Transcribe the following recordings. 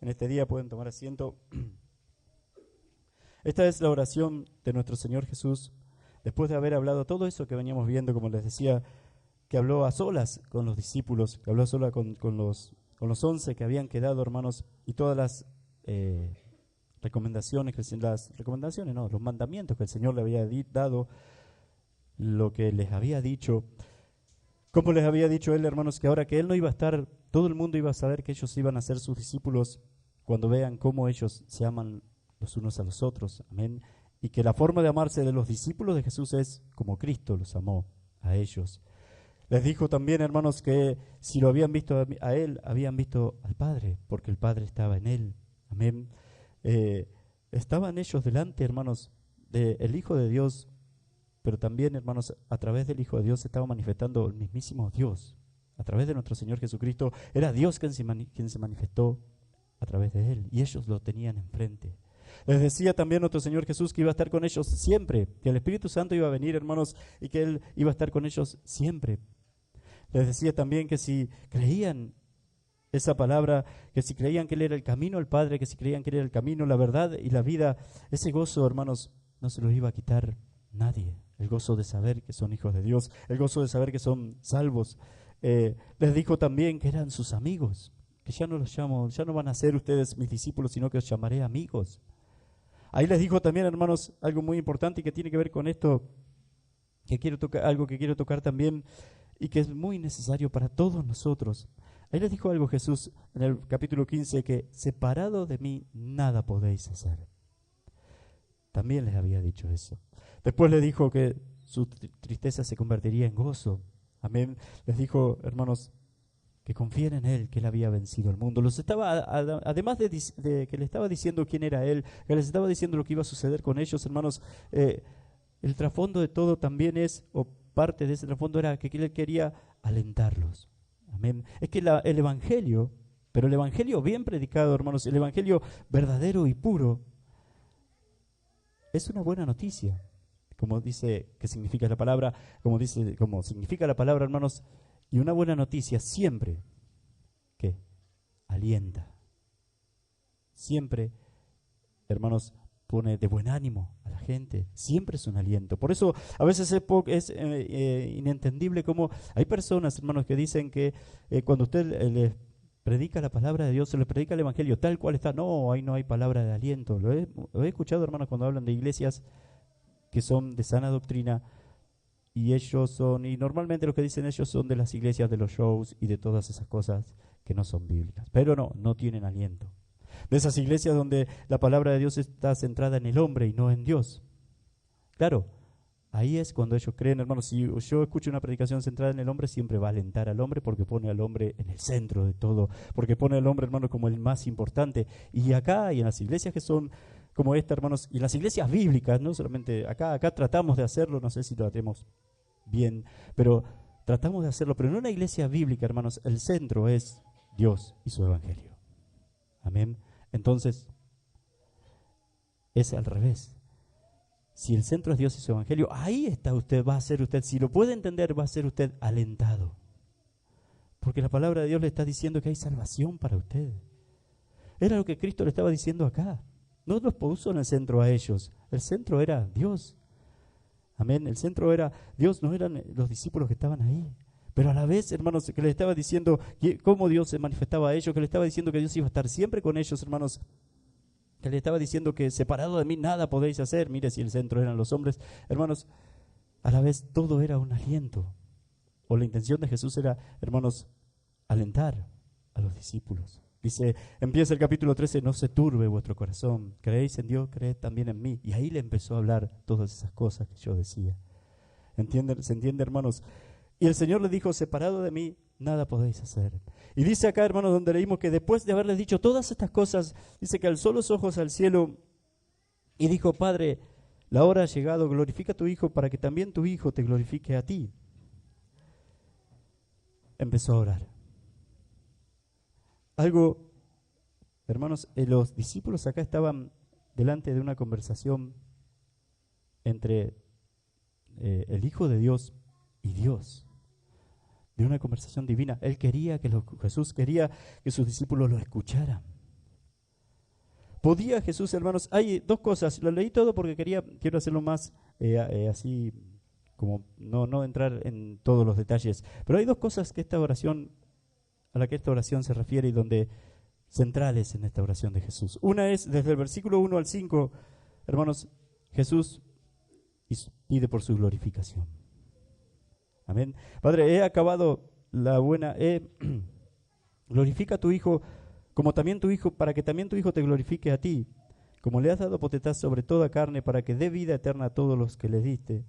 en este día, pueden tomar asiento. Esta es la oración de nuestro Señor Jesús, después de haber hablado todo eso que veníamos viendo, como les decía, que habló a solas con los discípulos, que habló a solas con los 11 que habían quedado, hermanos, y todas las los mandamientos que el Señor le había dado, lo que les había dicho. Como les había dicho él, hermanos, que ahora que él no iba a estar, todo el mundo iba a saber que ellos iban a ser sus discípulos cuando vean cómo ellos se aman los unos a los otros. Amén. Y que la forma de amarse de los discípulos de Jesús es como Cristo los amó a ellos. Les dijo también, hermanos, que si lo habían visto a él, habían visto al Padre, porque el Padre estaba en él. Amén. Estaban ellos delante, hermanos, del Hijo de Dios, pero también, hermanos, a través del Hijo de Dios se estaba manifestando el mismísimo Dios. A través de nuestro Señor Jesucristo, era Dios quien se manifestó a través de él, y ellos lo tenían enfrente. Les decía también nuestro Señor Jesús que iba a estar con ellos siempre, que el Espíritu Santo iba a venir, hermanos, y que Él iba a estar con ellos siempre. Les decía también que si creían esa palabra, que si creían que Él era el camino al Padre, que si creían que Él era el camino, la verdad y la vida, ese gozo, hermanos, no se los iba a quitar nadie. El gozo de saber que son hijos de Dios, el gozo de saber que son salvos. Les dijo también que eran sus amigos, que ya no los llamo, ya no van a ser ustedes mis discípulos, sino que os llamaré amigos. Ahí les dijo también, hermanos, algo muy importante y que tiene que ver con esto, que quiero tocar, algo que quiero tocar también y que es muy necesario para todos nosotros. Ahí les dijo algo Jesús en el capítulo 15, que separado de mí nada podéis hacer. También les había dicho eso. Después les dijo que su tristeza se convertiría en gozo. Amén. Les dijo, hermanos, que confíen en Él, que Él había vencido al mundo. Los estaba, además de que le estaba diciendo quién era Él, que les estaba diciendo lo que iba a suceder con ellos, hermanos, el trasfondo de todo también es, o parte de ese trasfondo era que Él quería alentarlos. Amén. Es que el Evangelio, pero el Evangelio bien predicado, hermanos, el Evangelio verdadero y puro, es una buena noticia. Como dice que significa la palabra, como significa la palabra, hermanos, y una buena noticia siempre que alienta. Siempre, hermanos, pone de buen ánimo a la gente. Siempre es un aliento. Por eso a veces es inentendible cómo hay personas, hermanos, que dicen que cuando usted les predica la palabra de Dios, se les predica el Evangelio tal cual está, no, ahí no hay palabra de aliento. Lo he escuchado, hermanos, cuando hablan de iglesias que son de sana doctrina, y normalmente lo que dicen ellos son de las iglesias de los shows y de todas esas cosas que no son bíblicas. Pero no tienen aliento. De esas iglesias donde la palabra de Dios está centrada en el hombre y no en Dios. Claro, ahí es cuando ellos creen, hermanos, si yo escucho una predicación centrada en el hombre, siempre va a alentar al hombre porque pone al hombre en el centro de todo, porque pone al hombre, hermano, como el más importante. Y acá y en las iglesias que son como esta, hermanos, y las iglesias bíblicas, no solamente acá tratamos de hacerlo, no sé si lo hacemos bien, pero tratamos de hacerlo, pero en una iglesia bíblica, hermanos, el centro es Dios y su Evangelio. Amén. Entonces, es al revés. Si el centro es Dios y su Evangelio, ahí está usted, va a ser usted, si lo puede entender, va a ser usted alentado. Porque la palabra de Dios le está diciendo que hay salvación para usted. Era lo que Cristo le estaba diciendo acá. No los puso en el centro a ellos. El centro era Dios. Amén. El centro era Dios, no eran los discípulos que estaban ahí. Pero a la vez, hermanos, que les estaba diciendo cómo Dios se manifestaba a ellos, que les estaba diciendo que Dios iba a estar siempre con ellos, hermanos, que les estaba diciendo que separado de mí nada podéis hacer. Mire, si el centro eran los hombres, hermanos, a la vez todo era un aliento. O la intención de Jesús era, hermanos, alentar a los discípulos. Dice, empieza el capítulo 13, no se turbe vuestro corazón, creéis en Dios, creed también en mí. Y ahí le empezó a hablar todas esas cosas que yo decía. ¿Se entiende, hermanos? Y el Señor le dijo, separado de mí, nada podéis hacer. Y dice acá, hermanos, donde leímos que después de haberles dicho todas estas cosas, dice que alzó los ojos al cielo y dijo, Padre, la hora ha llegado, glorifica a tu Hijo para que también tu Hijo te glorifique a ti. Empezó a orar. Algo, hermanos, los discípulos acá estaban delante de una conversación entre el Hijo de Dios y Dios, de una conversación divina. Jesús quería que sus discípulos lo escucharan. ¿Podía Jesús, hermanos? Hay dos cosas. Lo leí todo porque quiero hacerlo más así, como no entrar en todos los detalles. Pero hay dos cosas a la que esta oración se refiere y donde centrales en esta oración de Jesús. Una es, desde el versículo 1 al 5, hermanos, Jesús pide por su glorificación. Amén. Padre, he acabado la buena, glorifica a tu Hijo, como también tu Hijo, para que también tu Hijo te glorifique a ti, como le has dado potestad sobre toda carne, para que dé vida eterna a todos los que le diste.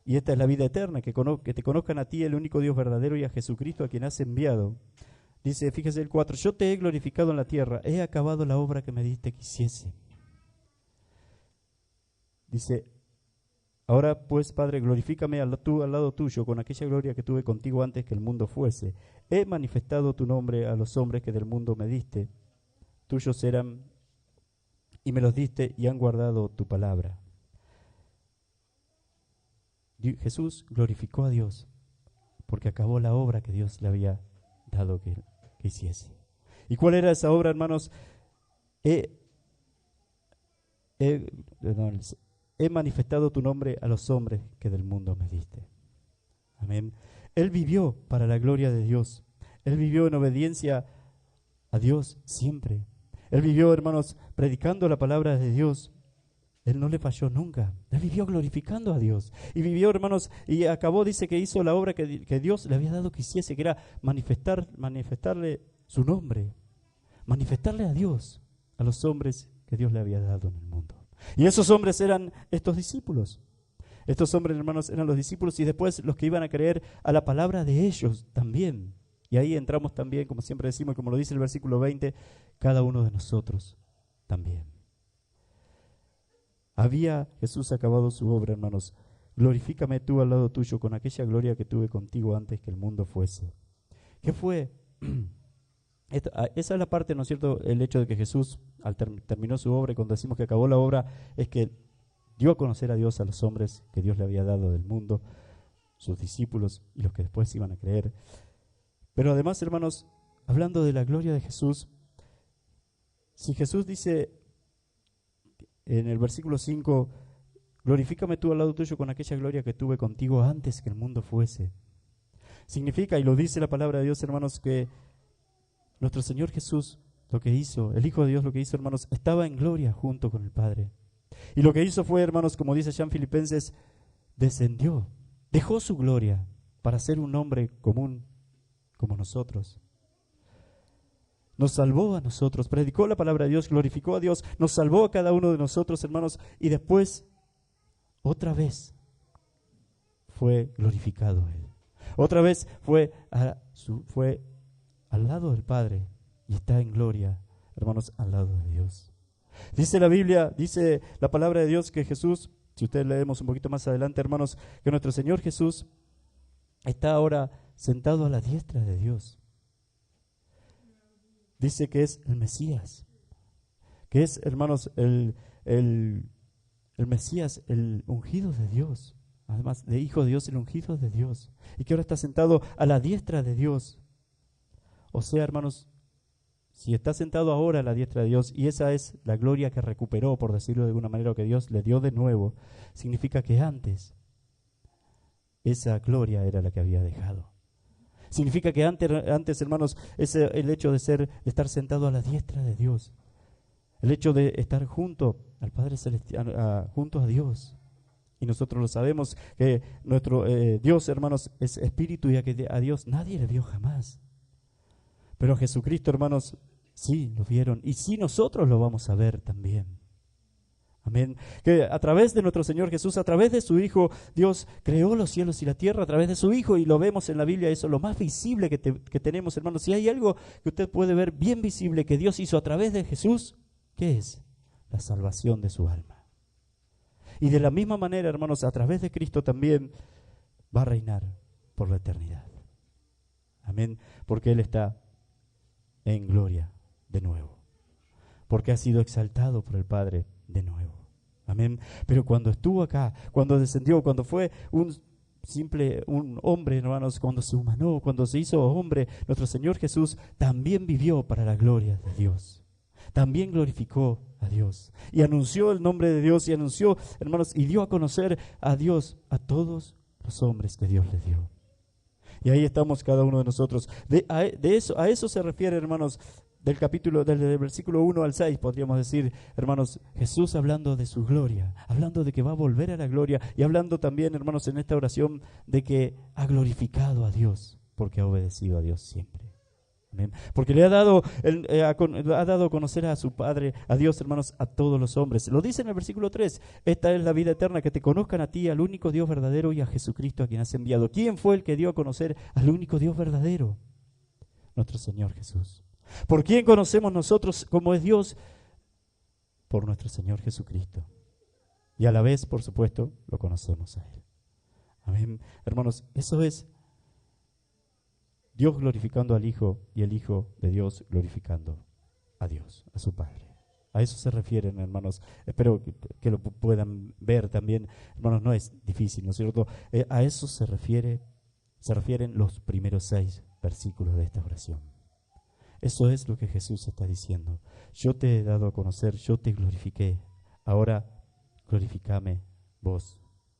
Y esta es la vida eterna, que te conozcan a ti, el único Dios verdadero, y a Jesucristo, a quien has enviado. Dice, fíjese el 4, yo te he glorificado en la tierra, he acabado la obra que me diste que hiciese. Dice, ahora pues, Padre, glorifícame al lado tuyo con aquella gloria que tuve contigo antes que el mundo fuese. He manifestado tu nombre a los hombres que del mundo me diste. Tuyos eran y me los diste y han guardado tu palabra. Jesús glorificó a Dios porque acabó la obra que Dios le había dado que hiciese. ¿Y cuál era esa obra, hermanos? He manifestado tu nombre a los hombres que del mundo me diste. Amén. Él vivió para la gloria de Dios. Él vivió en obediencia a Dios siempre. Él vivió, hermanos, predicando la palabra de Dios. Él no le falló nunca. Él vivió glorificando a Dios. Y vivió, hermanos, y acabó, dice que hizo la obra que Dios le había dado que hiciese, que era manifestarle su nombre. Manifestarle a Dios, a los hombres que Dios le había dado en el mundo. Y esos hombres eran estos discípulos. Estos hombres, hermanos, eran los discípulos y después los que iban a creer a la palabra de ellos también. Y ahí entramos también, como siempre decimos, como lo dice el versículo 20, cada uno de nosotros también. Había Jesús acabado su obra, hermanos. Glorifícame tú al lado tuyo con aquella gloria que tuve contigo antes que el mundo fuese. ¿Qué fue? Esa es la parte, ¿no es cierto? El hecho de que Jesús terminó su obra, y cuando decimos que acabó la obra, es que dio a conocer a Dios a los hombres que Dios le había dado del mundo, sus discípulos y los que después iban a creer. Pero además, hermanos, hablando de la gloria de Jesús, si Jesús dice en el versículo 5, glorifícame tú al lado tuyo con aquella gloria que tuve contigo antes que el mundo fuese. Significa, y lo dice la palabra de Dios, hermanos, que nuestro Señor Jesús, lo que hizo, el Hijo de Dios, lo que hizo, hermanos, estaba en gloria junto con el Padre. Y lo que hizo fue, hermanos, como dice allá en Filipenses, descendió, dejó su gloria para ser un hombre común como nosotros. Nos salvó a nosotros, predicó la palabra de Dios, glorificó a Dios, nos salvó a cada uno de nosotros, hermanos, y después, otra vez, fue glorificado Él. Otra vez fue al lado del Padre y está en gloria, hermanos, al lado de Dios. Dice la Biblia, dice la palabra de Dios que Jesús, si ustedes leemos un poquito más adelante, hermanos, que nuestro Señor Jesús está ahora sentado a la diestra de Dios. Dice que es el Mesías, que es, hermanos, el Mesías, el ungido de Dios, además de Hijo de Dios, el ungido de Dios, y que ahora está sentado a la diestra de Dios. O sea, hermanos, si está sentado ahora a la diestra de Dios, y esa es la gloria que recuperó, por decirlo de alguna manera, o que Dios le dio de nuevo, significa que antes esa gloria era la que había dejado. Significa que antes, hermanos, el hecho de estar sentado a la diestra de Dios, el hecho de estar junto al Padre Celestial, junto a Dios. Y nosotros lo sabemos que nuestro Dios, hermanos, es espíritu y a Dios nadie le vio jamás. Pero a Jesucristo, hermanos, sí lo vieron y sí nosotros lo vamos a ver también. Amén. Que a través de nuestro Señor Jesús, a través de su Hijo, Dios creó los cielos y la tierra a través de su Hijo, y lo vemos en la Biblia, eso es lo más visible que tenemos, hermanos. Si hay algo que usted puede ver bien visible que Dios hizo a través de Jesús, ¿qué es? La salvación de su alma. Y de la misma manera, hermanos, a través de Cristo también va a reinar por la eternidad. Amén. Porque Él está en gloria de nuevo. Porque ha sido exaltado por el Padre de nuevo. Amén. Pero cuando estuvo acá, cuando descendió, cuando fue un hombre, hermanos, cuando se humanó, cuando se hizo hombre, nuestro Señor Jesús también vivió para la gloria de Dios. también glorificó a Dios y anunció el nombre de Dios y anunció, hermanos, y dio a conocer a Dios a todos los hombres que Dios les dio. Y ahí estamos cada uno de nosotros. A eso se refiere, hermanos, del versículo 1 al 6, podríamos decir, hermanos, Jesús hablando de su gloria, hablando de que va a volver a la gloria y hablando también, hermanos, en esta oración de que ha glorificado a Dios porque ha obedecido a Dios siempre. Amén. Porque le ha dado a conocer a su Padre, a Dios, hermanos, a todos los hombres. Lo dice en el versículo 3, esta es la vida eterna, que te conozcan a ti, al único Dios verdadero y a Jesucristo a quien has enviado. ¿Quién fue el que dio a conocer al único Dios verdadero? Nuestro Señor Jesús. ¿Por quién conocemos nosotros cómo es Dios? Por nuestro Señor Jesucristo. Y a la vez, por supuesto, lo conocemos a Él. Amén. Hermanos, eso es Dios glorificando al Hijo y el Hijo de Dios glorificando a Dios, a su Padre. A eso se refieren, hermanos. Espero que lo puedan ver también. Hermanos, no es difícil, ¿no es cierto? A eso se refieren los primeros 6 versículos de esta oración. Eso es lo que Jesús está diciendo. Yo te he dado a conocer, yo te glorifiqué. Ahora glorificame vos.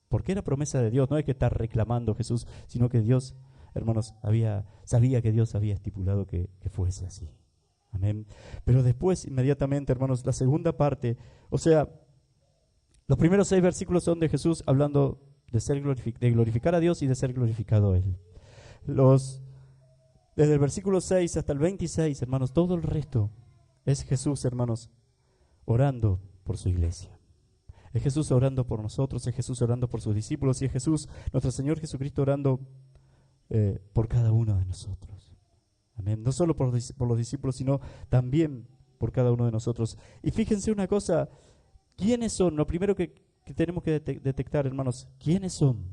Porque era promesa de Dios, no es que está reclamando Jesús, sino que Dios, hermanos, sabía que Dios había estipulado que fuese así. Amén. Pero después, inmediatamente, hermanos, la segunda parte, o sea, los primeros 6 versículos son de Jesús hablando de glorificar a Dios y de ser glorificado a Él. Desde el versículo 6 hasta el 26, hermanos, todo el resto es Jesús, hermanos, orando por su iglesia. Es Jesús orando por nosotros, es Jesús orando por sus discípulos y es Jesús, nuestro Señor Jesucristo, orando por cada uno de nosotros. Amén. No solo por los discípulos, sino también por cada uno de nosotros. Y fíjense una cosa, ¿quiénes son? Lo primero que tenemos que detectar, hermanos, ¿quiénes son?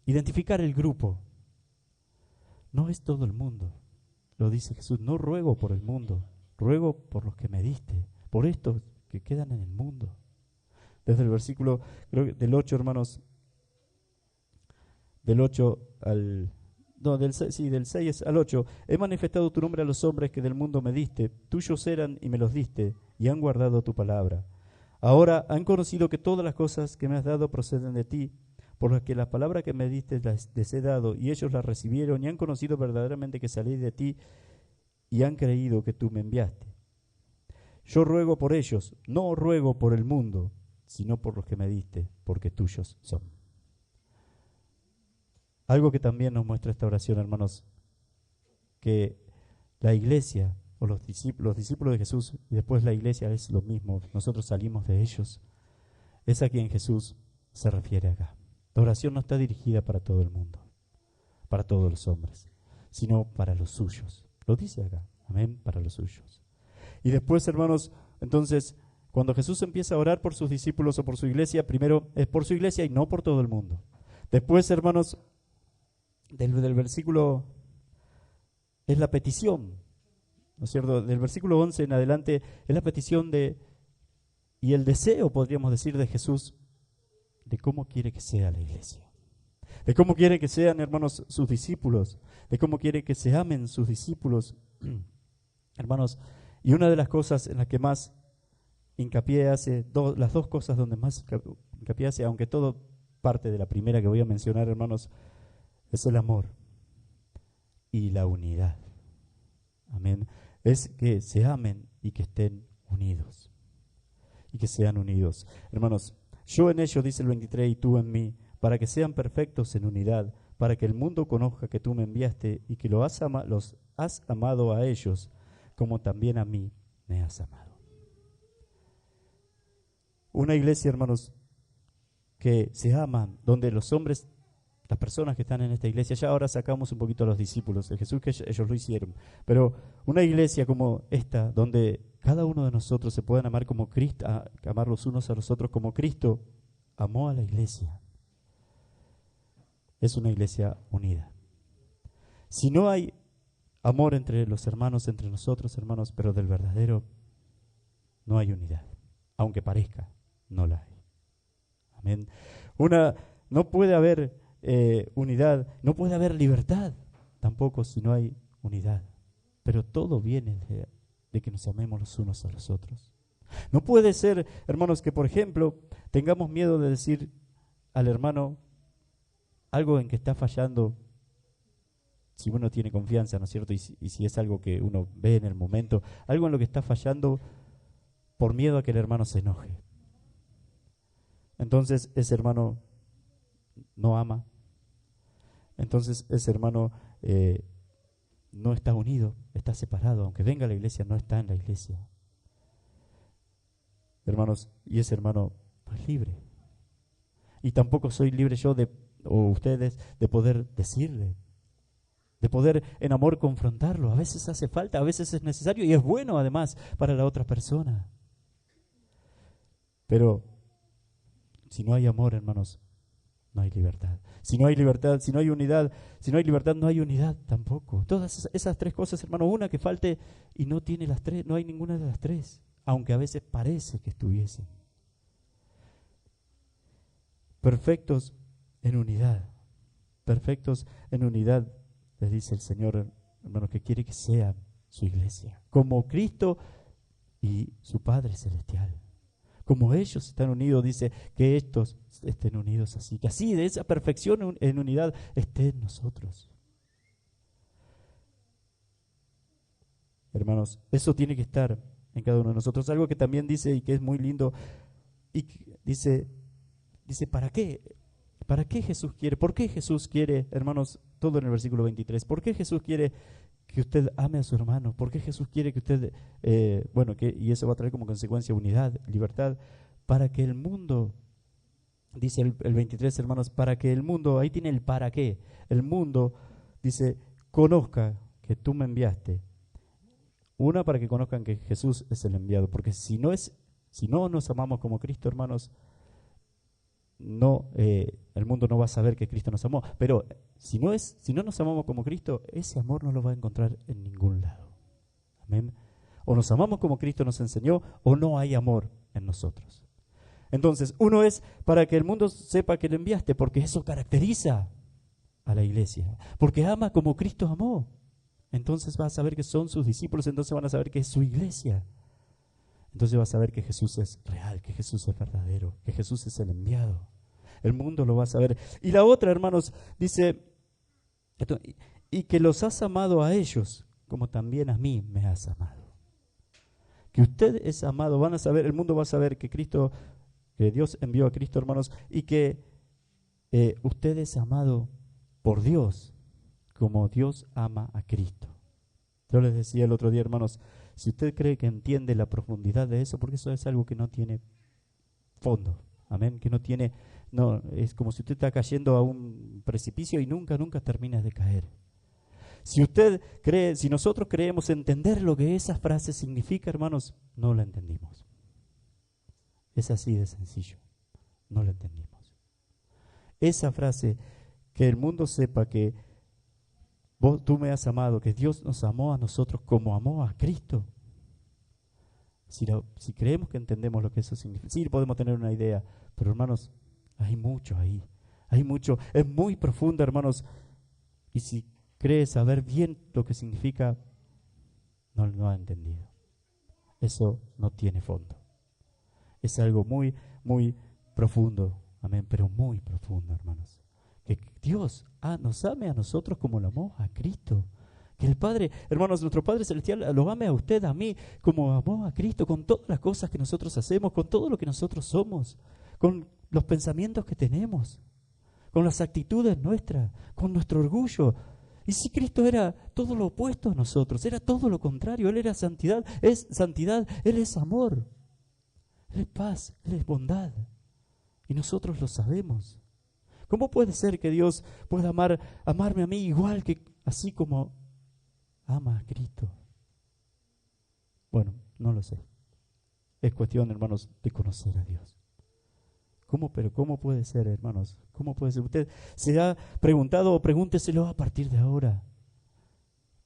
Identificar el grupo. No es todo el mundo. Lo dice Jesús, no ruego por el mundo, ruego por los que me diste, por estos que quedan en el mundo. Desde el versículo, creo que del 8, hermanos, del 6 al 8, he manifestado tu nombre a los hombres que del mundo me diste, tuyos eran y me los diste, y han guardado tu palabra. Ahora han conocido que todas las cosas que me has dado proceden de ti, por las que las palabras que me diste les he dado, y ellos las recibieron, y han conocido verdaderamente que salí de ti, y han creído que tú me enviaste. Yo ruego por ellos, no ruego por el mundo, sino por los que me diste, porque tuyos son. Algo que también nos muestra esta oración, hermanos, que la iglesia, o los discípulos de Jesús, y después la iglesia es lo mismo, nosotros salimos de ellos, es a quien Jesús se refiere acá. La oración no está dirigida para todo el mundo, para todos los hombres, sino para los suyos. Lo dice acá, amén, para los suyos. Y después, hermanos, entonces, cuando Jesús empieza a orar por sus discípulos o por su iglesia, primero es por su iglesia y no por todo el mundo. Después, hermanos, del versículo, es la petición, ¿no es cierto? Del versículo 11 en adelante es la petición y el deseo, podríamos decir, de Jesús, de cómo quiere que sea la iglesia, de cómo quiere que sean, hermanos, sus discípulos, de cómo quiere que se amen sus discípulos, hermanos. Y una de las cosas en las que más hincapié hace, las dos cosas donde más hincapié hace, aunque todo parte de la primera que voy a mencionar, hermanos, es el amor y la unidad. Amén. Es que se amen y que estén unidos. Y que sean unidos. Hermanos, yo en ellos, dice el 23, y tú en mí, para que sean perfectos en unidad, para que el mundo conozca que tú me enviaste y que los has amado a ellos, como también a mí me has amado. Una iglesia, hermanos, que se aman, donde los hombres, las personas que están en esta iglesia, ya ahora sacamos un poquito a los discípulos de Jesús, que ellos lo hicieron, pero una iglesia como esta, donde cada uno de nosotros se puedan amar como Cristo, amar los unos a los otros como Cristo amó a la iglesia, es una iglesia unida. Si no hay amor entre los hermanos, entre nosotros, hermanos, pero del verdadero, no hay unidad, aunque parezca, no la hay. Amén. No puede haber unidad, no puede haber libertad tampoco si no hay unidad. Pero todo viene de que nos amemos los unos a los otros. No puede ser, hermanos, que por ejemplo tengamos miedo de decir al hermano algo en que está fallando, si uno tiene confianza, ¿no es cierto? Y si es algo que uno ve en el momento, algo en lo que está fallando por miedo a que el hermano se enoje. Entonces ese hermano no ama, entonces ese hermano no está unido, está separado, aunque venga a la iglesia, no está en la iglesia. Hermanos, y ese hermano no es libre. Y tampoco soy libre yo o ustedes de poder decirle, de poder en amor confrontarlo. A veces hace falta, a veces es necesario y es bueno además para la otra persona. Pero si no hay amor, hermanos, no hay libertad. Si no hay libertad, si no hay unidad, si no hay libertad, no hay unidad tampoco. Todas esas tres cosas, hermano, una que falte y no tiene las tres, no hay ninguna de las tres, aunque a veces parece que estuviesen. Perfectos en unidad, perfectos en unidad, les dice el Señor, hermanos, que quiere que sean su iglesia, como Cristo y su Padre Celestial. Como ellos están unidos, dice que estos estén unidos así, que así de esa perfección en unidad esté en nosotros. Hermanos, eso tiene que estar en cada uno de nosotros. Algo que también dice y que es muy lindo, y dice, ¿para qué? ¿Para qué Jesús quiere? ¿Por qué Jesús quiere, hermanos, todo en el versículo 23? ¿Por qué Jesús quiere que usted ame a su hermano? ¿Por qué Jesús quiere que usted, y eso va a traer como consecuencia unidad, libertad, para que el mundo, dice el 23, hermanos, para que el mundo, ahí tiene el para qué, el mundo, dice, conozca que tú me enviaste. Una, para que conozcan que Jesús es el enviado, porque si no nos amamos como Cristo, hermanos, el mundo no va a saber que Cristo nos amó. Pero si no nos amamos como Cristo, ese amor no lo va a encontrar en ningún lado. Amén. O nos amamos como Cristo nos enseñó, o no hay amor en nosotros. Entonces, uno es para que el mundo sepa que le enviaste, porque eso caracteriza a la iglesia, porque ama como Cristo amó. Entonces va a saber que son sus discípulos, entonces van a saber que es su iglesia. Entonces va a saber que Jesús es real, que Jesús es verdadero, que Jesús es el enviado. El mundo lo va a saber. Y la otra, hermanos, dice, y que los has amado a ellos, como también a mí me has amado. Que usted es amado, van a saber, el mundo va a saber que Dios envió a Cristo, hermanos, y que usted es amado por Dios, como Dios ama a Cristo. Yo les decía el otro día, hermanos, si usted cree que entiende la profundidad de eso, porque eso es algo que no tiene fondo, amén, que es como si usted está cayendo a un precipicio y nunca termina de caer. Si nosotros creemos entender lo que esa frase significa, hermanos, no la entendimos. Es así de sencillo, no la entendimos. Esa frase, que el mundo sepa que tú me has amado, que Dios nos amó a nosotros como amó a Cristo. Si creemos que entendemos lo que eso significa, sí podemos tener una idea, pero hermanos, hay mucho ahí, es muy profundo, hermanos, y si cree saber bien lo que significa, no lo ha entendido. Eso no tiene fondo. Es algo muy, muy profundo, amén, pero muy profundo, hermanos. Que Dios nos ame a nosotros como lo amó a Cristo. Que el Padre, hermanos, nuestro Padre Celestial lo ame a usted, a mí, como amó a Cristo, con todas las cosas que nosotros hacemos, con todo lo que nosotros somos, con los pensamientos que tenemos, con las actitudes nuestras, con nuestro orgullo. Y si Cristo era todo lo opuesto a nosotros, era todo lo contrario, Él era santidad, Él es amor, Él es paz, Él es bondad. Y nosotros lo sabemos. ¿Cómo puede ser que Dios pueda amarme a mí igual que así como ama a Cristo? Bueno, no lo sé. Es cuestión, hermanos, de conocer a Dios. Pero ¿cómo puede ser, hermanos? ¿Cómo puede ser? Usted se ha preguntado o pregúnteselo a partir de ahora.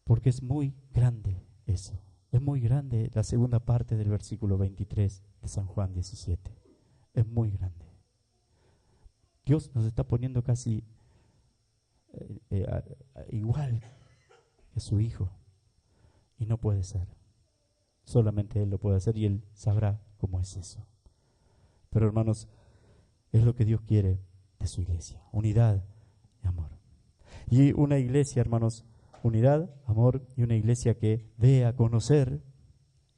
Porque es muy grande eso. Es muy grande la segunda parte del versículo 23 de San Juan 17. Es muy grande. Dios nos está poniendo casi igual que su Hijo. Y no puede ser. Solamente Él lo puede hacer y Él sabrá cómo es eso. Pero hermanos, es lo que Dios quiere de su iglesia, unidad y amor. Y una iglesia, hermanos, unidad, amor, y una iglesia que dé a conocer,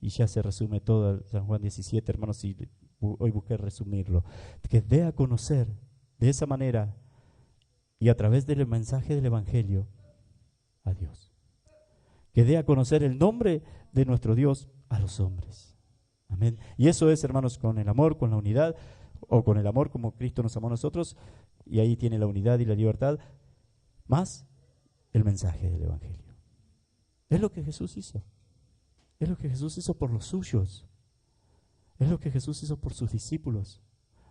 y ya se resume todo el San Juan 17, hermanos, y hoy busqué resumirlo, que dé a conocer de esa manera y a través del mensaje del Evangelio a Dios. Que dé a conocer el nombre de nuestro Dios a los hombres. Amén. Y eso es, hermanos, con el amor, con la unidad, o con el amor como Cristo nos amó a nosotros, y ahí tiene la unidad y la libertad, más el mensaje del Evangelio. Es lo que Jesús hizo. Es lo que Jesús hizo por los suyos. Es lo que Jesús hizo por sus discípulos.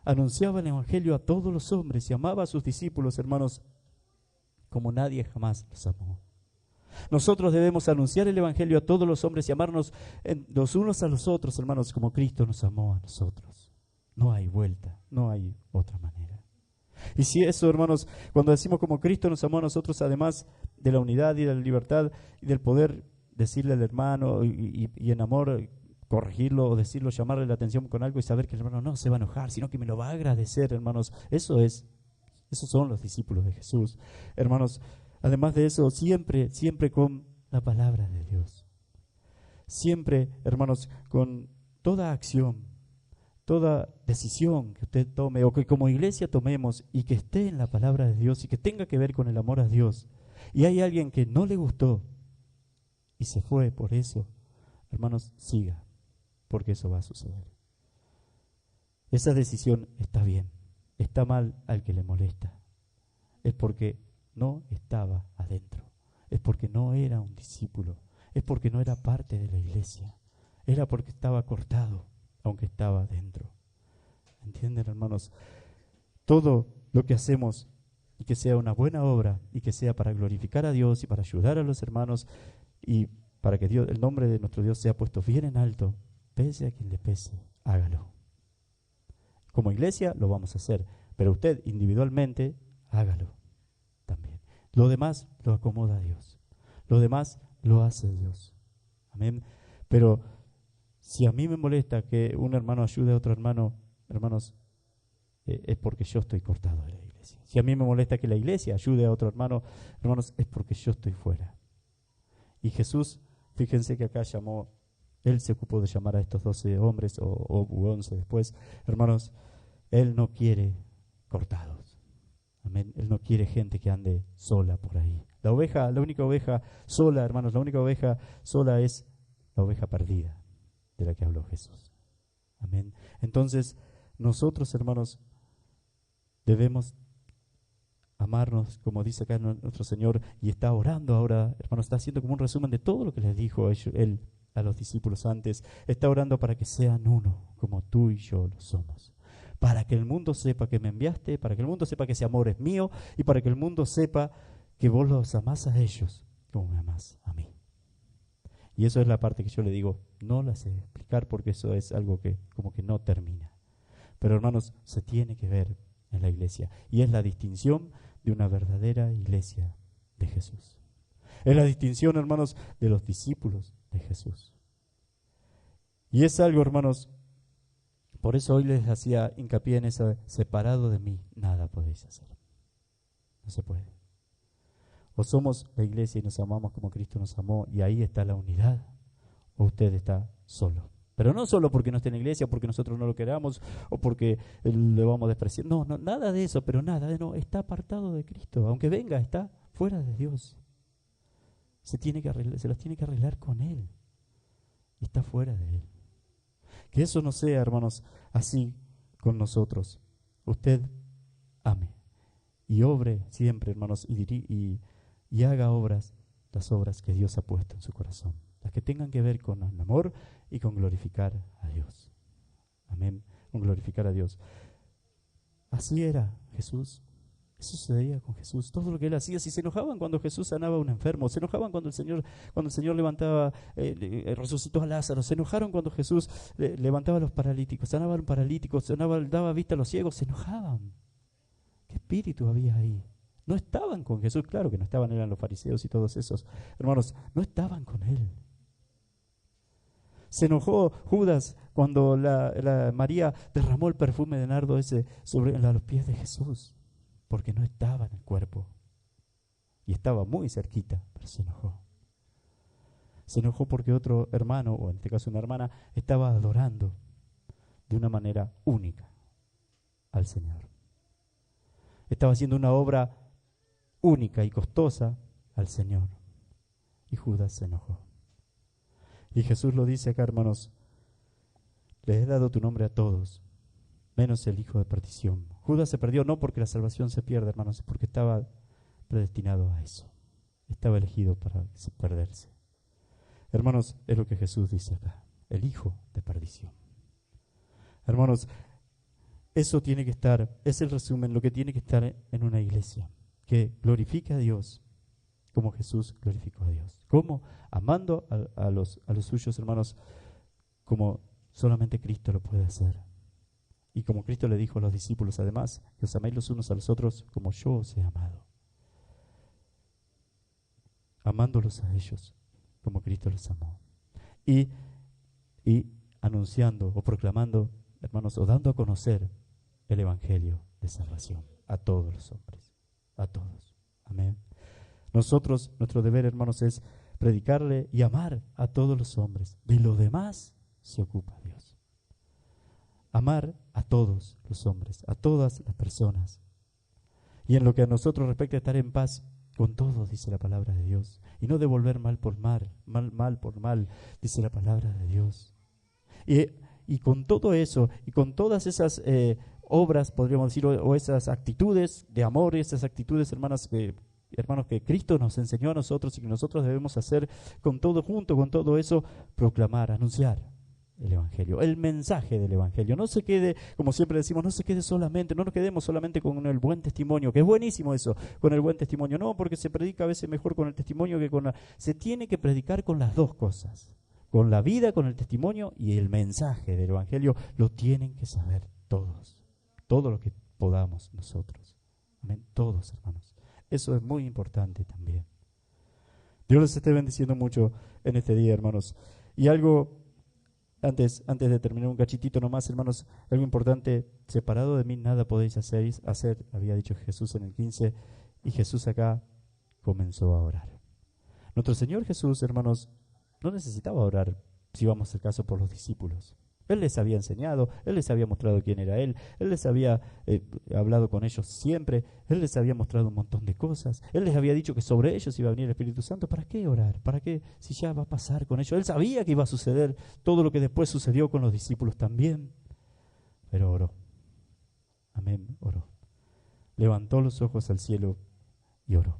Anunciaba el Evangelio a todos los hombres y amaba a sus discípulos, hermanos, como nadie jamás los amó. Nosotros debemos anunciar el Evangelio a todos los hombres y amarnos los unos a los otros, hermanos, como Cristo nos amó a nosotros. No hay vuelta, no hay otra manera. Y si eso, hermanos, cuando decimos como Cristo nos amó a nosotros, además de la unidad y de la libertad y del poder decirle al hermano y en amor corregirlo o decirlo, llamarle la atención con algo y saber que el hermano no se va a enojar, sino que me lo va a agradecer, hermanos. Esos son los discípulos de Jesús. Hermanos, además de eso, siempre con la palabra de Dios. Siempre, hermanos, con toda acción, toda decisión que usted tome o que como iglesia tomemos y que esté en la palabra de Dios y que tenga que ver con el amor a Dios. Y hay alguien que no le gustó y se fue por eso, hermanos, siga, porque eso va a suceder. Esa decisión está bien, está mal al que le molesta. Es porque no estaba adentro, es porque no era un discípulo, es porque no era parte de la iglesia, era porque estaba cortado, aunque estaba dentro. ¿Entienden, hermanos? Todo lo que hacemos y que sea una buena obra y que sea para glorificar a Dios y para ayudar a los hermanos y para que Dios, el nombre de nuestro Dios sea puesto bien en alto, pese a quien le pese, hágalo. Como iglesia lo vamos a hacer, pero usted individualmente, hágalo también. Lo demás lo acomoda a Dios. Lo demás lo hace Dios. Amén. Pero si a mí me molesta que un hermano ayude a otro hermano, hermanos, es porque yo estoy cortado de la iglesia. Si a mí me molesta que la iglesia ayude a otro hermano, hermanos, es porque yo estoy fuera. Y Jesús, fíjense que acá Él se ocupó de llamar a estos 12 hombres, o 11 después. Hermanos, Él no quiere cortados. Amén. Él no quiere gente que ande sola por ahí. La única oveja sola, hermanos, la única oveja sola es la oveja perdida de la que habló Jesús. Amén. Entonces, nosotros, hermanos, debemos amarnos, como dice acá nuestro Señor, y está orando ahora, hermanos, está haciendo como un resumen de todo lo que les dijo Él a los discípulos antes. Está orando para que sean uno, como tú y yo lo somos. Para que el mundo sepa que me enviaste, para que el mundo sepa que ese amor es mío, y para que el mundo sepa que vos los amás a ellos como me amás a mí. Y eso es la parte que yo le digo, no la sé explicar porque eso es algo que como que no termina. Pero hermanos, se tiene que ver en la iglesia. Y es la distinción de una verdadera iglesia de Jesús. Es la distinción, hermanos, de los discípulos de Jesús. Y es algo, hermanos, por eso hoy les hacía hincapié en eso, separado de mí, nada podéis hacer. No se puede. O somos la iglesia y nos amamos como Cristo nos amó, y ahí está la unidad, o usted está solo. Pero no solo porque no esté en la iglesia, porque nosotros no lo queramos, o porque le vamos a despreciar. No, nada de eso, pero nada, no, está apartado de Cristo. Aunque venga, está fuera de Dios. Se las tiene que arreglar con Él. Y está fuera de Él. Que eso no sea, hermanos, así con nosotros. Usted ame y obre siempre, hermanos, y haga las obras que Dios ha puesto en su corazón. Las que tengan que ver con el amor y con glorificar a Dios. Amén. Con glorificar a Dios. Así era Jesús. Eso sucedía con Jesús. Todo lo que Él hacía. Si se enojaban cuando Jesús sanaba a un enfermo, se enojaban cuando el Señor levantaba, resucitó a Lázaro, se enojaron cuando Jesús levantaba a los paralíticos, sanaba a los paralíticos, daba vista a los ciegos, se enojaban. ¿Qué espíritu había ahí? No estaban con Jesús, claro que no estaban, eran los fariseos y todos esos. Hermanos, no estaban con Él. Se enojó Judas cuando María derramó el perfume de nardo ese sobre los pies de Jesús, porque no estaba en el cuerpo. Y estaba muy cerquita, pero se enojó. Se enojó porque otro hermano, o en este caso una hermana, estaba adorando de una manera única al Señor. Estaba haciendo una obra única y costosa al Señor. Y Judas se enojó. Y Jesús lo dice acá, hermanos: les he dado tu nombre a todos, menos el hijo de perdición. Judas se perdió no porque la salvación se pierda, hermanos, es porque estaba predestinado a eso. Estaba elegido para perderse. Hermanos, es lo que Jesús dice acá: el hijo de perdición. Hermanos, eso tiene que estar, es el resumen, lo que tiene que estar en una iglesia, que glorifique a Dios como Jesús glorificó a Dios. ¿Cómo? Amando a los suyos, hermanos, como solamente Cristo lo puede hacer. Y como Cristo le dijo a los discípulos, además, que os améis los unos a los otros como yo os he amado. Amándolos a ellos como Cristo los amó. Y anunciando o proclamando, hermanos, o dando a conocer el Evangelio de salvación a todos los hombres, a todos. Amén. Nosotros, nuestro deber, hermanos, es predicarle y amar a todos los hombres. De lo demás se ocupa Dios. Amar a todos los hombres, a todas las personas. Y en lo que a nosotros respecta, estar en paz con todos, dice la palabra de Dios. Y no devolver mal por mal, mal por mal, dice la palabra de Dios. Y con todo eso, y con todas esas obras, podríamos decir, o esas actitudes de amor, y esas actitudes, hermanos, que Cristo nos enseñó a nosotros y que nosotros debemos hacer con todo junto, con todo eso, proclamar, anunciar el Evangelio, el mensaje del Evangelio. No se quede, como siempre decimos, no se quede solamente, no nos quedemos solamente con el buen testimonio, que es buenísimo eso, con el buen testimonio. No, porque se predica a veces mejor con el testimonio que con Se tiene que predicar con las dos cosas, con la vida, con el testimonio y el mensaje del Evangelio. Lo tienen que saber todos, todo lo que podamos nosotros. Amén, todos, hermanos. Eso es muy importante también. Dios les esté bendiciendo mucho en este día, hermanos. Y algo, antes de terminar, un cachitito nomás, hermanos, algo importante: separado de mí nada podéis hacer, había dicho Jesús en el 15, y Jesús acá comenzó a orar. Nuestro Señor Jesús, hermanos, no necesitaba orar, si vamos al caso, por los discípulos. Él les había enseñado, Él les había mostrado quién era Él les había hablado con ellos siempre, Él les había mostrado un montón de cosas, Él les había dicho que sobre ellos iba a venir el Espíritu Santo. ¿Para qué orar? ¿Para qué? Si ya va a pasar con ellos. Él sabía que iba a suceder todo lo que después sucedió con los discípulos también, pero oró. Amén, oró. Levantó los ojos al cielo y oró.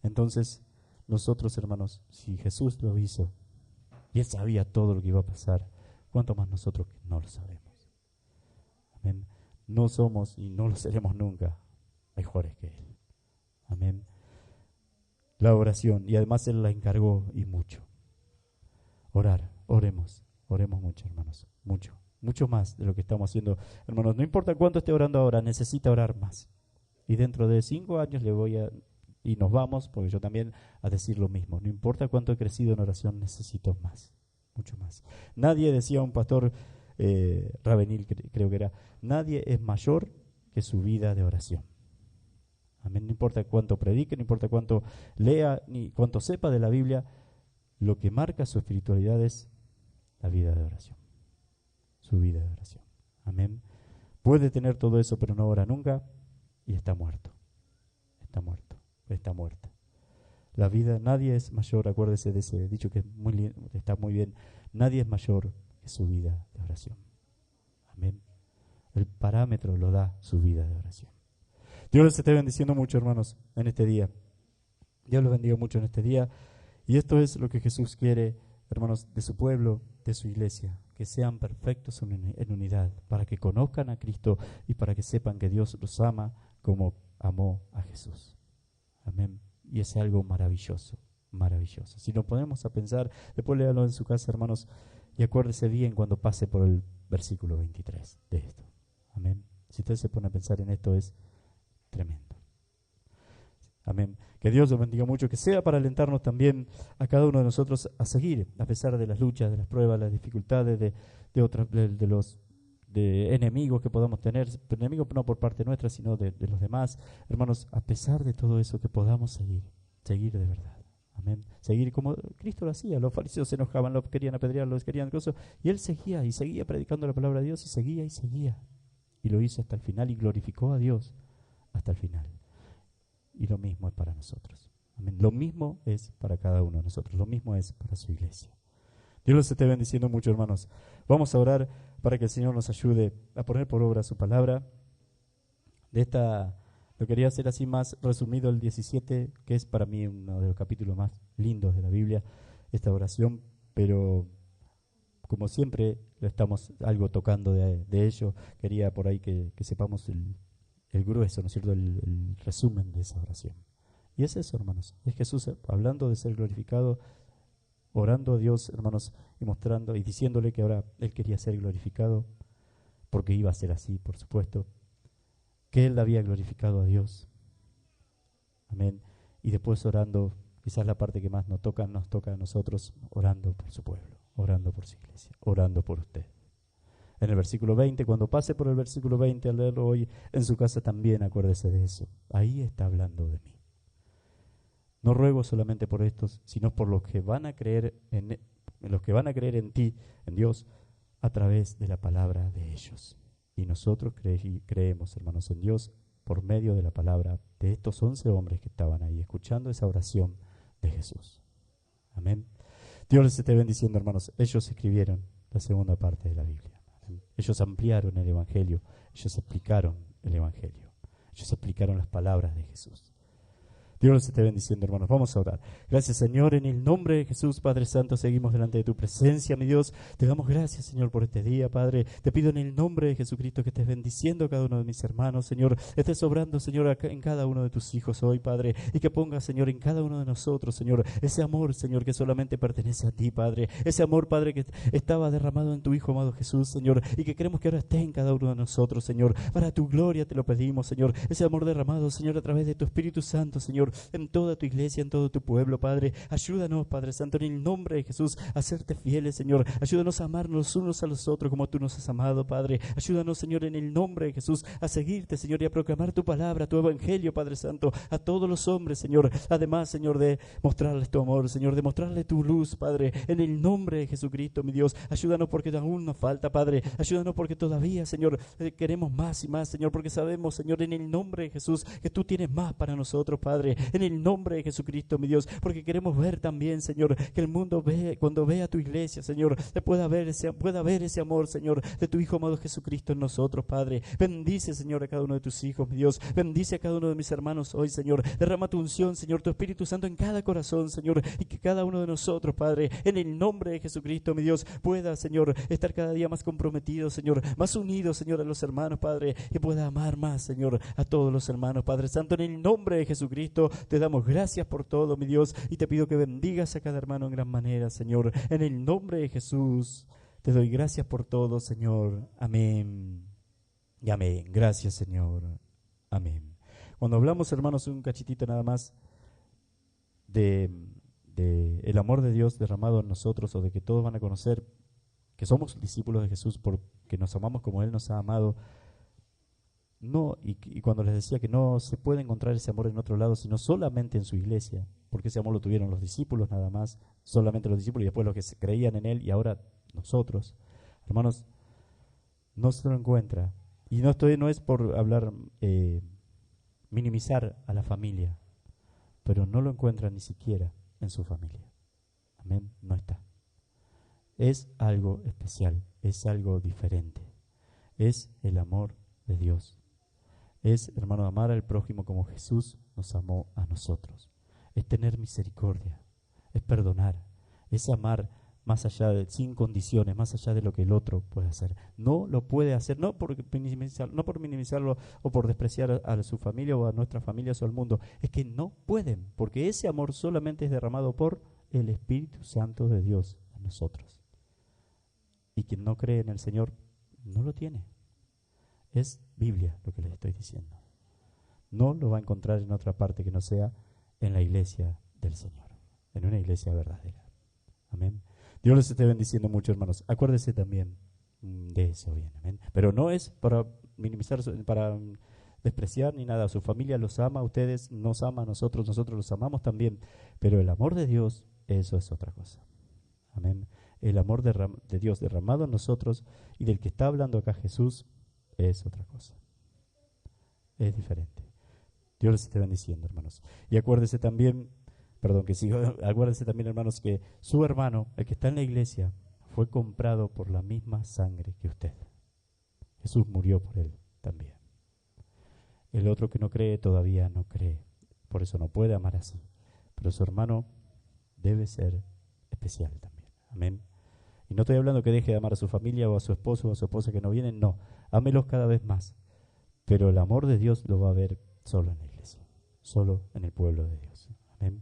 Entonces, nosotros, hermanos, si Jesús lo hizo y Él sabía todo lo que iba a pasar, ¿cuánto más nosotros que no lo sabemos? Amén. No somos y no lo seremos nunca mejores que Él. Amén. La oración, y además Él la encargó, y mucho. Orar, oremos mucho, hermanos, mucho más de lo que estamos haciendo. Hermanos, no importa cuánto esté orando ahora, necesita orar más. Y dentro de 5 años y nos vamos, porque yo también, a decir lo mismo. No importa cuánto he crecido en oración, necesito más. Mucho más. Nadie, decía un pastor Ravenil, creo que era, nadie es mayor que su vida de oración. Amén. No importa cuánto predique, no importa cuánto lea, ni cuánto sepa de la Biblia, lo que marca su espiritualidad es la vida de oración. Su vida de oración. Amén. Puede tener todo eso, pero no ora nunca, y está muerto. Está muerta. La vida, nadie es mayor, acuérdese de ese dicho que está muy bien, nadie es mayor que su vida de oración. Amén. El parámetro lo da su vida de oración. Dios les esté bendiciendo mucho, hermanos, en este día. Dios los bendiga mucho en este día. Y esto es lo que Jesús quiere, hermanos, de su pueblo, de su iglesia, que sean perfectos en unidad, para que conozcan a Cristo y para que sepan que Dios los ama como amó a Jesús. Amén. Y es algo maravilloso, maravilloso. Si nos ponemos a pensar, después léalo en su casa, hermanos, y acuérdese bien cuando pase por el versículo 23 de esto. Amén. Si usted se pone a pensar en esto, es tremendo. Amén. Que Dios los bendiga mucho, que sea para alentarnos también a cada uno de nosotros a seguir, a pesar de las luchas, de las pruebas, las dificultades, de los de enemigos que podamos tener, enemigos no por parte nuestra, sino de los demás. Hermanos, a pesar de todo eso, que podamos seguir de verdad. Amén. Seguir como Cristo lo hacía. Los fariseos se enojaban, los querían apedrear, los querían cosas, y él seguía y seguía predicando la palabra de Dios y seguía y seguía. Y lo hizo hasta el final y glorificó a Dios hasta el final. Y lo mismo es para nosotros. Amén. Lo mismo es para cada uno de nosotros. Lo mismo es para su iglesia. Dios los esté bendiciendo mucho, hermanos. Vamos a orar para que el Señor nos ayude a poner por obra su palabra. Lo quería hacer así más resumido el 17, que es para mí uno de los capítulos más lindos de la Biblia, esta oración, pero como siempre lo estamos algo tocando de ello. Quería por ahí que sepamos el grueso, ¿no es cierto?, el resumen de esa oración. Y es eso, hermanos, es Jesús hablando de ser glorificado, orando a Dios, hermanos, y mostrando y diciéndole que ahora Él quería ser glorificado, porque iba a ser así, por supuesto, que Él había glorificado a Dios. Amén. Y después orando, quizás la parte que más nos toca a nosotros, orando por su pueblo, orando por su iglesia, orando por usted. En el versículo 20, cuando pase por el versículo 20 al leerlo hoy en su casa también acuérdese de eso. Ahí está hablando de mí. No ruego solamente por estos, sino por los que van a creer en ti, en Dios, a través de la palabra de ellos. Y nosotros creemos, hermanos, en Dios por medio de la palabra de estos 11 hombres que estaban ahí escuchando esa oración de Jesús. Amén. Dios les esté bendiciendo, hermanos. Ellos escribieron la segunda parte de la Biblia. Ellos ampliaron el Evangelio, ellos explicaron el Evangelio, ellos explicaron las palabras de Jesús. Dios los esté bendiciendo, hermanos. Vamos a orar. Gracias, Señor, en el nombre de Jesús, Padre Santo, seguimos delante de tu presencia, mi Dios. Te damos gracias, Señor, por este día, Padre. Te pido en el nombre de Jesucristo que estés bendiciendo a cada uno de mis hermanos, Señor. Estés obrando, Señor, en cada uno de tus hijos hoy, Padre. Y que pongas, Señor, en cada uno de nosotros, Señor, ese amor, Señor, que solamente pertenece a ti, Padre. Ese amor, Padre, que estaba derramado en tu Hijo amado Jesús, Señor. Y que queremos que ahora esté en cada uno de nosotros, Señor. Para tu gloria te lo pedimos, Señor. Ese amor derramado, Señor, a través de tu Espíritu Santo, Señor, en toda tu iglesia, en todo tu pueblo, Padre. Ayúdanos, Padre Santo, en el nombre de Jesús, a serte fieles, Señor. Ayúdanos a amarnos los unos a los otros como tú nos has amado, Padre. Ayúdanos, Señor, en el nombre de Jesús, a seguirte, Señor, y a proclamar tu palabra, tu evangelio, Padre Santo, a todos los hombres, Señor. Además, Señor, de mostrarles tu amor, Señor, de mostrarles tu luz, Padre, en el nombre de Jesucristo, mi Dios. Ayúdanos porque aún nos falta, Padre. Ayúdanos porque todavía, Señor, queremos más y más, Señor, porque sabemos, Señor, en el nombre de Jesús, que tú tienes más para nosotros, Padre. En el nombre de Jesucristo, mi Dios, porque queremos ver también, Señor, que el mundo cuando vea tu iglesia, Señor, pueda ver ese amor, Señor, de tu Hijo amado Jesucristo en nosotros, Padre. Bendice, Señor, a cada uno de tus hijos, mi Dios. Bendice a cada uno de mis hermanos hoy, Señor. Derrama tu unción, Señor, tu Espíritu Santo en cada corazón, Señor, y que cada uno de nosotros, Padre, en el nombre de Jesucristo, mi Dios, pueda, Señor, estar cada día más comprometido, Señor, más unido, Señor, a los hermanos, Padre, y pueda amar más, Señor, a todos los hermanos, Padre Santo. En el nombre de Jesucristo te damos gracias por todo, mi Dios, y te pido que bendigas a cada hermano en gran manera, Señor. En el nombre de Jesús te doy gracias por todo, Señor. Amén y amén. Gracias, Señor. Amén. Cuando hablamos, hermanos, un cachitito nada más de el amor de Dios derramado en nosotros, o de que todos van a conocer que somos discípulos de Jesús porque nos amamos como Él nos ha amado. No, y cuando les decía que no se puede encontrar ese amor en otro lado, sino solamente en su iglesia, porque ese amor lo tuvieron los discípulos nada más, solamente los discípulos, y después los que creían en Él, y ahora nosotros. Hermanos, no se lo encuentra. Y no es por hablar, minimizar a la familia, pero no lo encuentra ni siquiera en su familia. Amén, no está. Es algo especial, es algo diferente. Es el amor de Dios. Es, hermano, amar al prójimo como Jesús nos amó a nosotros. Es tener misericordia, es perdonar, es amar más allá sin condiciones, más allá de lo que el otro puede hacer. No lo puede hacer, no por minimizarlo o por despreciar a su familia o a nuestras familias o al mundo. Es que no pueden, porque ese amor solamente es derramado por el Espíritu Santo de Dios en nosotros. Y quien no cree en el Señor no lo tiene. Es Biblia lo que les estoy diciendo. no lo va a encontrar en otra parte que no sea en la iglesia del Señor, en una iglesia verdadera. Amén. Dios les esté bendiciendo mucho, hermanos. Acuérdese también de eso, bien, amén. Pero no es para minimizar, para despreciar ni nada. Su familia los ama, ustedes nos aman a nosotros los amamos también. Pero el amor de Dios, eso es otra cosa. Amén. El amor de Dios derramado en nosotros y del que está hablando acá Jesús es otra cosa. Es diferente. Dios les esté bendiciendo, hermanos. Y acuérdese también, acuérdense también, hermanos, que su hermano, el que está en la iglesia, fue comprado por la misma sangre que usted. Jesús murió por él también. El otro que no cree todavía no cree, por eso no puede amar así. Pero su hermano debe ser especial también. Amén. Y no estoy hablando que deje de amar a su familia o a su esposo o a su esposa que no vienen, no. Ámelos cada vez más. Pero el amor de Dios lo va a ver solo en la iglesia, solo en el pueblo de Dios. Amén.